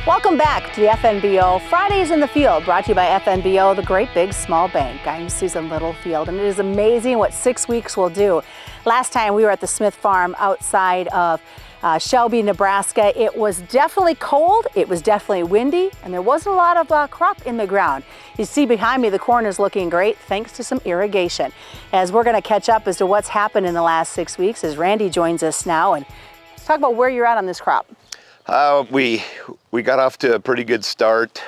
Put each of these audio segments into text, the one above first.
Welcome back to the FNBO Fridays in the Field, brought to you by FNBO, the Great Big Small Bank. I'm Susan Littlefield, and it is amazing what 6 weeks will do. Last time we were at the Smith Farm outside of Shelby, Nebraska. It was definitely cold, it was definitely windy, and there wasn't a lot of crop in the ground. You see behind me, the corn is looking great thanks to some irrigation. As we're going to catch up as to what's happened in the last 6 weeks, as Randy joins us now, and talk about where you're at on this crop. We got off to a pretty good start.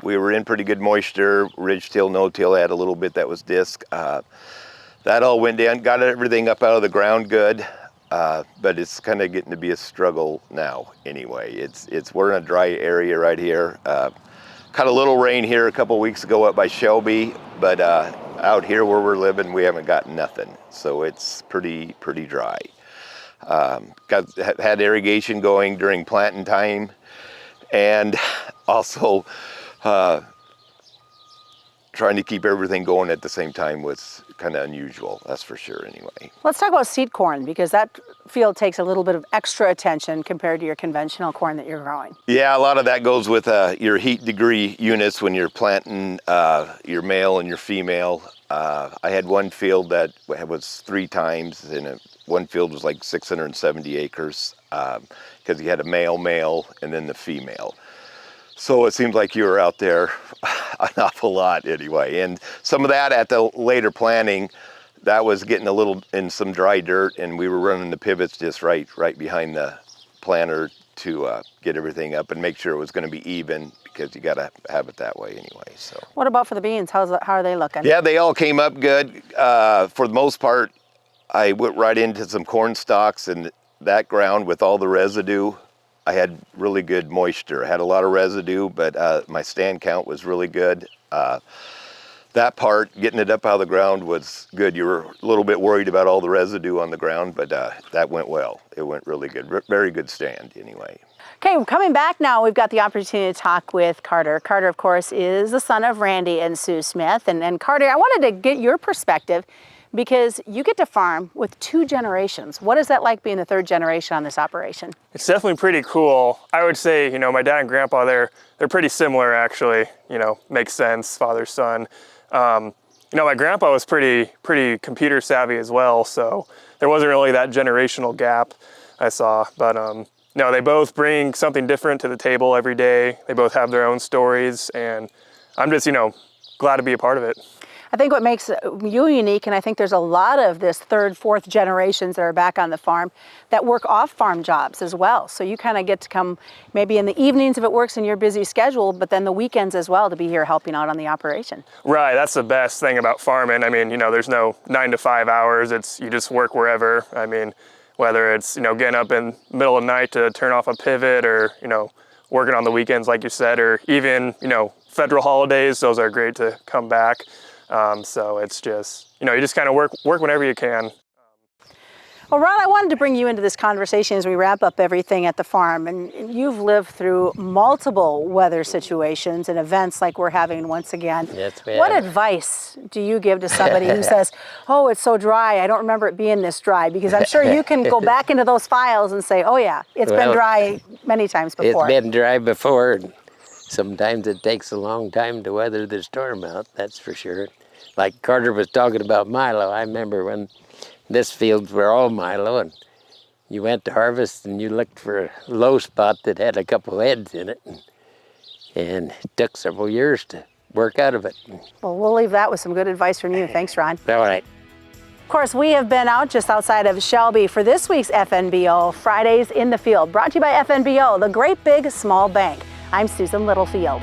We were in pretty good moisture. Ridge till, no till, had a little bit that was disc. That all went down, got everything up out of the ground good, but it's kind of getting to be a struggle now anyway. We're in a dry area right here. Caught a little rain here a couple weeks ago up by Shelby, but out here where we're living, we haven't got nothing. So it's pretty dry. Had irrigation going during planting time, and also trying to keep everything going at the same time was kind of unusual, that's for sure anyway. Let's talk about seed corn, because that field takes a little bit of extra attention compared to your conventional corn that you're growing. Yeah, a lot of that goes with your heat degree units when you're planting your male and your female. I had one field that was 3 times, and one field was like 670 acres because you had a male, and then the female. So it seems like you were out there an awful lot anyway. And some of that at the later planting, that was getting a little in some dry dirt, and we were running the pivots just right behind the planter to get everything up and make sure it was going to be even, because you got to have it that way anyway. So what about for the beans? How are they looking? Yeah, they all came up good. For the most part, I went right into some corn stalks, and that ground with all the residue, I had really good moisture. I had a lot of residue, but my stand count was really good. That part, getting it up out of the ground, was good. You were a little bit worried about all the residue on the ground, but that went well. It went really good. Very good stand anyway. Okay, coming back now, we've got the opportunity to talk with Carter. Carter, of course, is the son of Randy and Sue Smith. And Carter, I wanted to get your perspective, because you get to farm with 2 generations. What is that like being the 3rd generation on this operation? It's definitely pretty cool. I would say, my dad and grandpa, they're pretty similar actually. Makes sense, father, son. My grandpa was pretty computer savvy as well, so there wasn't really that generational gap I saw. But no, they both bring something different to the table every day. They both have their own stories, and I'm just, glad to be a part of it. I think what makes you unique, and I think there's a lot of this 3rd, 4th generations that are back on the farm that work off-farm jobs as well. So you kind of get to come maybe in the evenings if it works in your busy schedule, but then the weekends as well to be here helping out on the operation. Right, that's the best thing about farming. I mean, there's no 9 to 5 hours. You just work wherever. I mean, whether it's, getting up in the middle of the night to turn off a pivot, or, working on the weekends, like you said, or even, federal holidays, those are great to come back. So it's just, you just kind of work whenever you can. Well, Ron, I wanted to bring you into this conversation as we wrap up everything at the farm. And you've lived through multiple weather situations and events like we're having once again. Yes, what advice do you give to somebody who says, oh, it's so dry, I don't remember it being this dry? Because I'm sure you can go back into those files and say, oh yeah, it's been dry many times before. It's been dry before. And sometimes it takes a long time to weather the storm out, that's for sure. Like Carter was talking about milo, I remember when this fields were all milo, and you went to harvest and you looked for a low spot that had a couple heads in it, and it took several years to work out of it. Well, we'll leave that with some good advice from you. Thanks, Ron. All right. Of course, we have been out just outside of Shelby for this week's FNBO Fridays in the Field, brought to you by FNBO, the Great Big Small Bank. I'm Susan Littlefield.